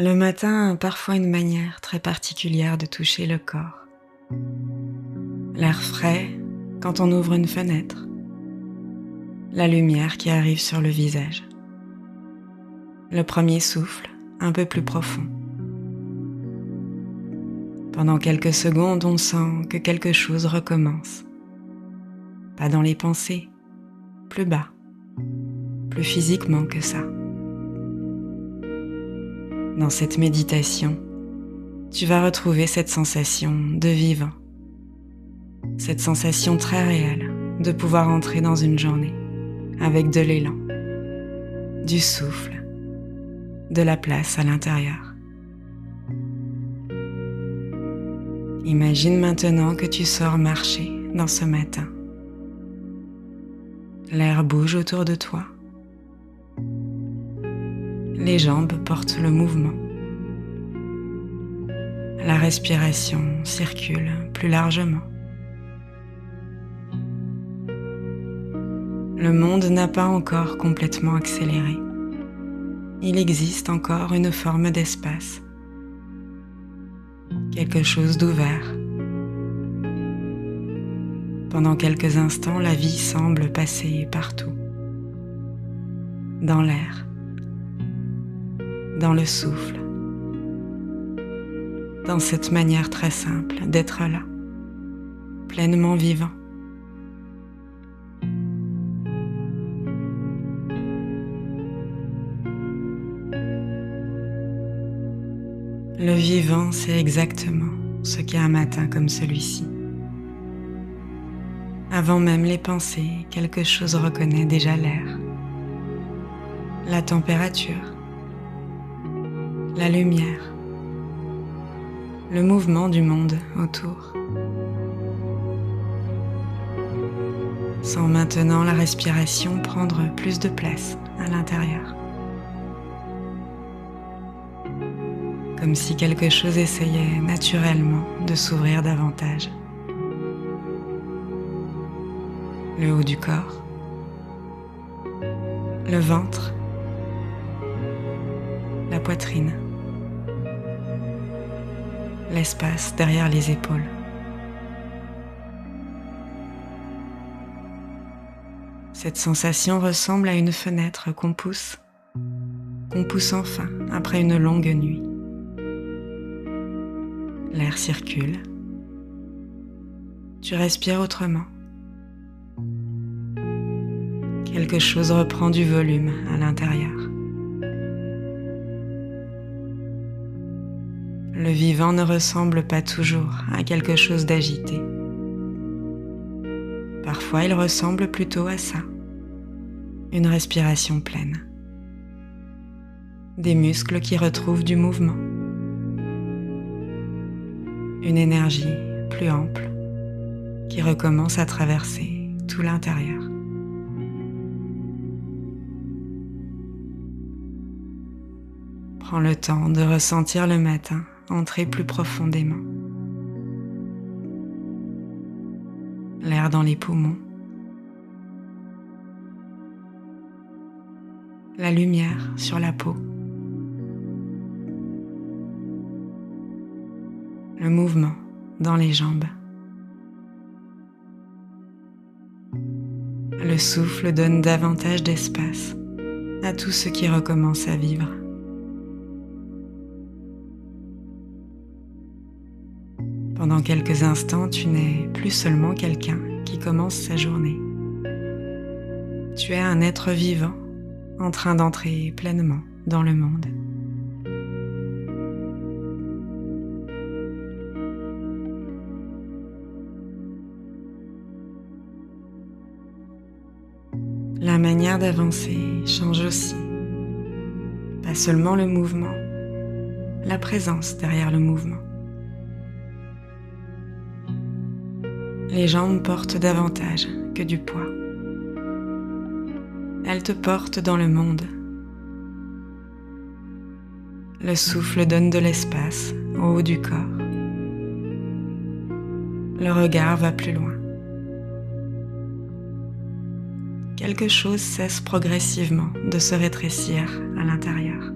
Le matin a parfois une manière très particulière de toucher le corps. L'air frais quand on ouvre une fenêtre, la lumière qui arrive sur le visage, le premier souffle un peu plus profond. Pendant quelques secondes, on sent que quelque chose recommence. Pas dans les pensées, plus bas, plus physiquement que ça. Dans cette méditation, tu vas retrouver cette sensation de vivant, cette sensation très réelle de pouvoir entrer dans une journée avec de l'élan, du souffle, de la place à l'intérieur. Imagine maintenant que tu sors marcher dans ce matin. L'air bouge autour de toi. Les jambes portent le mouvement. La respiration circule plus largement. Le monde n'a pas encore complètement accéléré. Il existe encore une forme d'espace, quelque chose d'ouvert. Pendant quelques instants, la vie semble passer partout, dans l'air, dans le souffle, dans cette manière très simple d'être là, pleinement vivant. Le vivant, c'est exactement ce qu'est un matin comme celui-ci. Avant même les pensées, quelque chose reconnaît déjà l'air, la température, la lumière, le mouvement du monde autour. Sans maintenant la respiration prendre plus de place à l'intérieur. Comme si quelque chose essayait naturellement de s'ouvrir davantage. Le haut du corps, le ventre, la poitrine, l'espace derrière les épaules. Cette sensation ressemble à une fenêtre qu'on pousse enfin après une longue nuit. L'air circule. Tu respires autrement. Quelque chose reprend du volume à l'intérieur. Le vivant ne ressemble pas toujours à quelque chose d'agité. Parfois, il ressemble plutôt à ça. Une respiration pleine. Des muscles qui retrouvent du mouvement. Une énergie plus ample qui recommence à traverser tout l'intérieur. Prends le temps de ressentir le matin entrer plus profondément. L'air dans les poumons. La lumière sur la peau. Le mouvement dans les jambes. Le souffle donne davantage d'espace à tout ce qui recommence à vivre. Pendant quelques instants, tu n'es plus seulement quelqu'un qui commence sa journée. Tu es un être vivant en train d'entrer pleinement dans le monde. La manière d'avancer change aussi. Pas seulement le mouvement, la présence derrière le mouvement. Les jambes portent davantage que du poids. Elles te portent dans le monde. Le souffle donne de l'espace au haut du corps. Le regard va plus loin. Quelque chose cesse progressivement de se rétrécir à l'intérieur.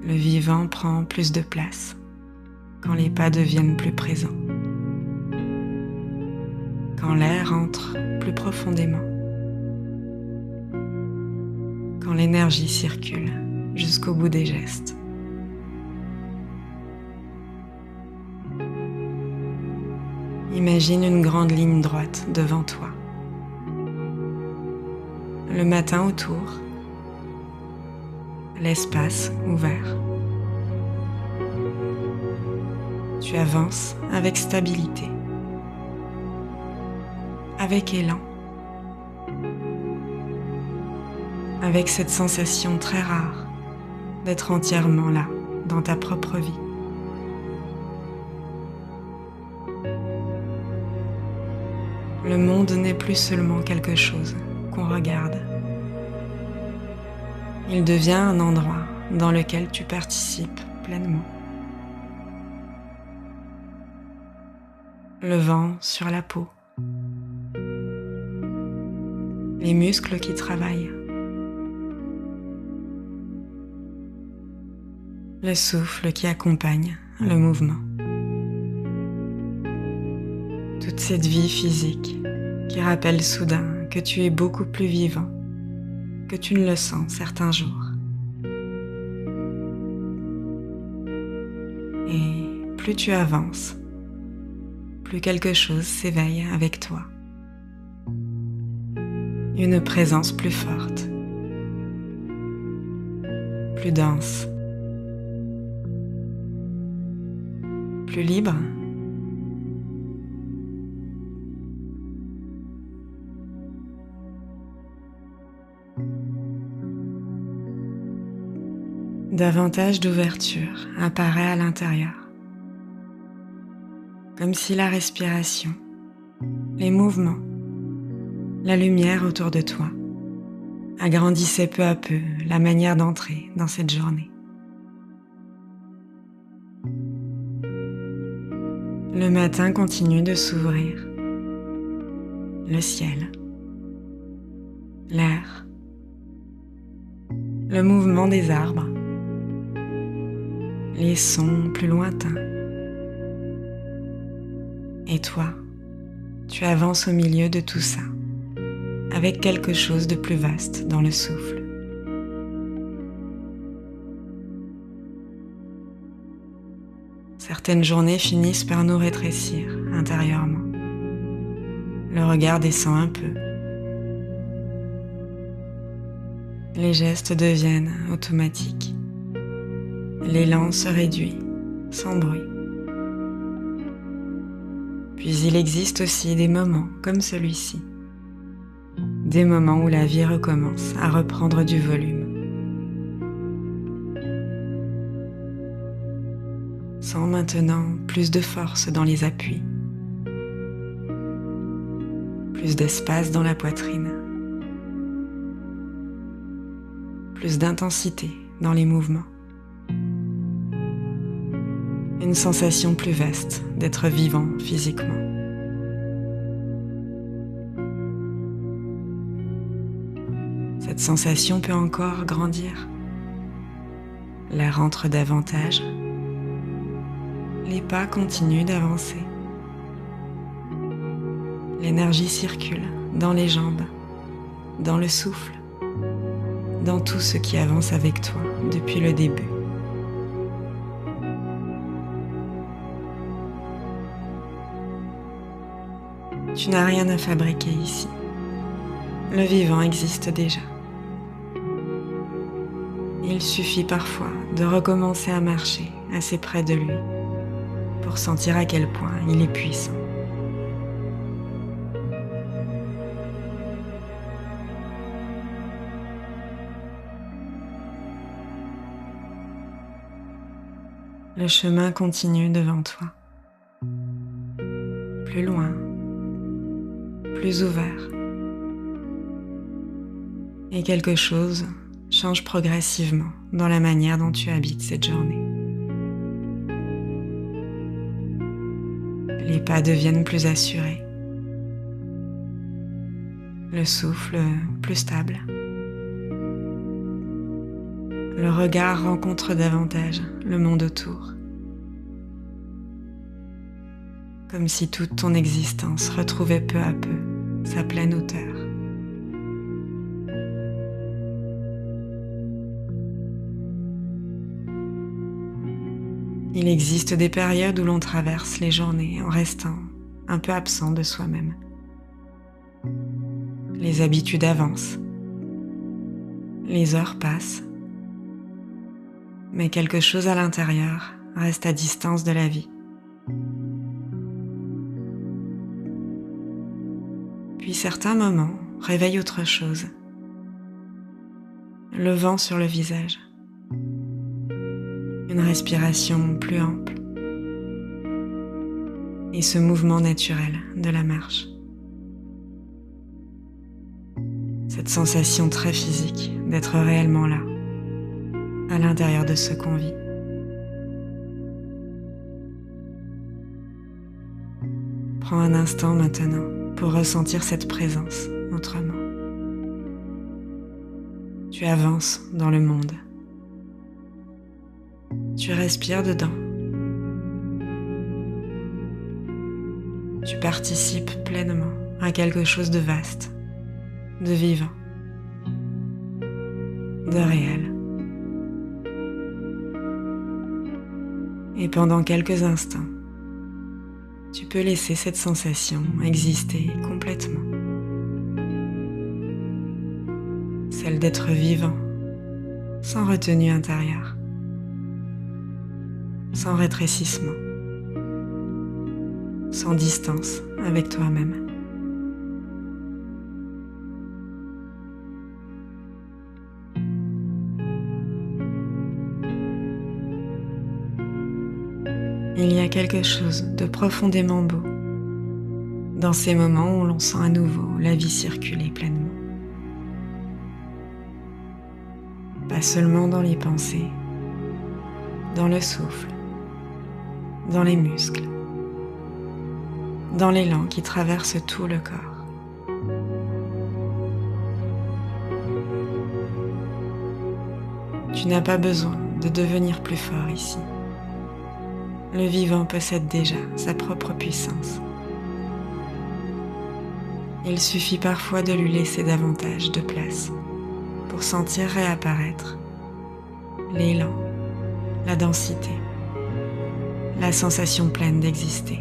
Le vivant prend plus de place quand les pas deviennent plus présents, quand l'air entre plus profondément, quand l'énergie circule jusqu'au bout des gestes. Imagine une grande ligne droite devant toi. Le matin autour, l'espace ouvert. Tu avances avec stabilité, avec élan, avec cette sensation très rare d'être entièrement là dans ta propre vie. Le monde n'est plus seulement quelque chose qu'on regarde. Il devient un endroit dans lequel tu participes pleinement. Le vent sur la peau, les muscles qui travaillent, le souffle qui accompagne le mouvement. Toute cette vie physique qui rappelle soudain que tu es beaucoup plus vivant que tu ne le sens certains jours. Et plus tu avances, plus quelque chose s'éveille avec toi. Une présence plus forte, plus dense, plus libre. Davantage d'ouverture apparaît à l'intérieur, comme si la respiration, les mouvements, la lumière autour de toi agrandissaient peu à peu la manière d'entrer dans cette journée. Le matin continue de s'ouvrir, le ciel, l'air, le mouvement des arbres, les sons plus lointains. Et toi, tu avances au milieu de tout ça, avec quelque chose de plus vaste dans le souffle. Certaines journées finissent par nous rétrécir intérieurement. Le regard descend un peu. Les gestes deviennent automatiques. L'élan se réduit, sans bruit. Puis il existe aussi des moments comme celui-ci. Des moments où la vie recommence à reprendre du volume. Sans maintenant plus de force dans les appuis. Plus d'espace dans la poitrine. Plus d'intensité dans les mouvements. Une sensation plus vaste d'être vivant physiquement. Cette sensation peut encore grandir. L'air entre davantage. Les pas continuent d'avancer. L'énergie circule dans les jambes, dans le souffle, dans tout ce qui avance avec toi depuis le début. Tu n'as rien à fabriquer ici. Le vivant existe déjà. Il suffit parfois de recommencer à marcher assez près de lui pour sentir à quel point il est puissant. Le chemin continue devant toi. Plus loin, plus ouvert. Et quelque chose change progressivement dans la manière dont tu habites cette journée. Les pas deviennent plus assurés. Le souffle plus stable. le regard rencontre davantage le monde autour, comme si toute ton existence retrouvait peu à peu sa pleine hauteur. Il existe des périodes où l'on traverse les journées en restant un peu absent de soi-même. Les habitudes avancent, les heures passent, mais quelque chose à l'intérieur reste à distance de la vie. Puis certains moments réveillent autre chose. Le vent sur le visage, une respiration plus ample et ce mouvement naturel de la marche. Cette sensation très physique d'être réellement là, à l'intérieur de ce qu'on vit. Prends un instant maintenant pour ressentir cette présence autrement. Tu avances dans le monde. Tu respires dedans. Tu participes pleinement à quelque chose de vaste, de vivant, de réel. Et pendant quelques instants, tu peux laisser cette sensation exister complètement. Celle d'être vivant, sans retenue intérieure, sans rétrécissement, sans distance avec toi-même. Il y a quelque chose de profondément beau dans ces moments où l'on sent à nouveau la vie circuler pleinement. Pas seulement dans les pensées, dans le souffle, dans les muscles, dans l'élan qui traverse tout le corps. Tu n'as pas besoin de devenir plus fort ici. Le vivant possède déjà sa propre puissance. Il suffit parfois de lui laisser davantage de place pour sentir réapparaître l'élan, la densité, la sensation pleine d'exister.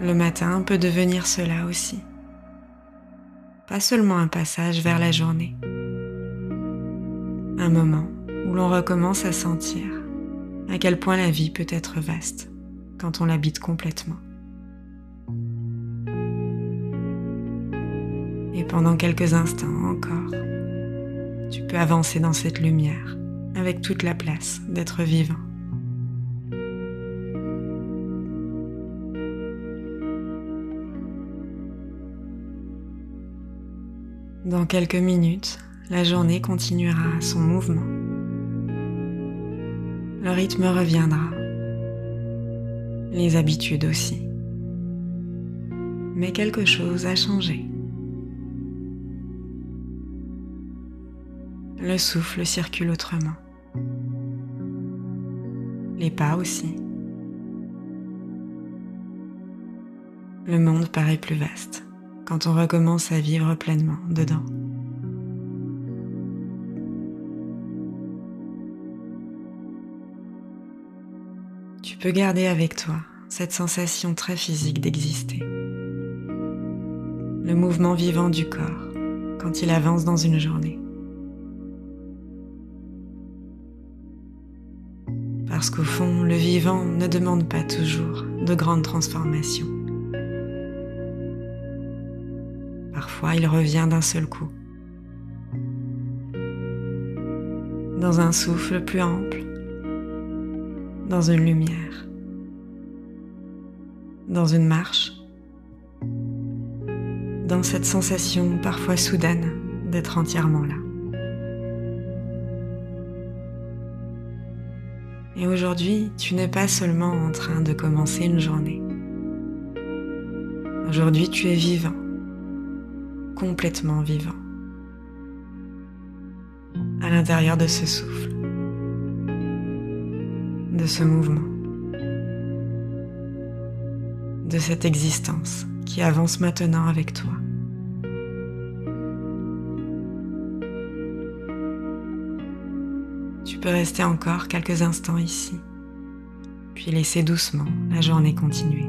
Le matin peut devenir cela aussi. Pas seulement un passage vers la journée. Un moment où l'on recommence à sentir à quel point la vie peut être vaste quand on l'habite complètement. Et pendant quelques instants encore, tu peux avancer dans cette lumière avec toute la place d'être vivant. Dans quelques minutes, la journée continuera son mouvement. Le rythme reviendra, les habitudes aussi. Mais quelque chose a changé. Le souffle circule autrement. Les pas aussi. Le monde paraît plus vaste quand on recommence à vivre pleinement dedans. Tu peux garder avec toi cette sensation très physique d'exister. Le mouvement vivant du corps quand il avance dans une journée. Parce qu'au fond, le vivant ne demande pas toujours de grandes transformations. Parfois, il revient d'un seul coup. Dans un souffle plus ample, dans une lumière, dans une marche, dans cette sensation parfois soudaine d'être entièrement là. Et aujourd'hui, tu n'es pas seulement en train de commencer une journée. Aujourd'hui, tu es vivant, complètement vivant. À l'intérieur de ce souffle, de ce mouvement, de cette existence qui avance maintenant avec toi. Tu peux rester encore quelques instants ici, puis laisser doucement la journée continuer.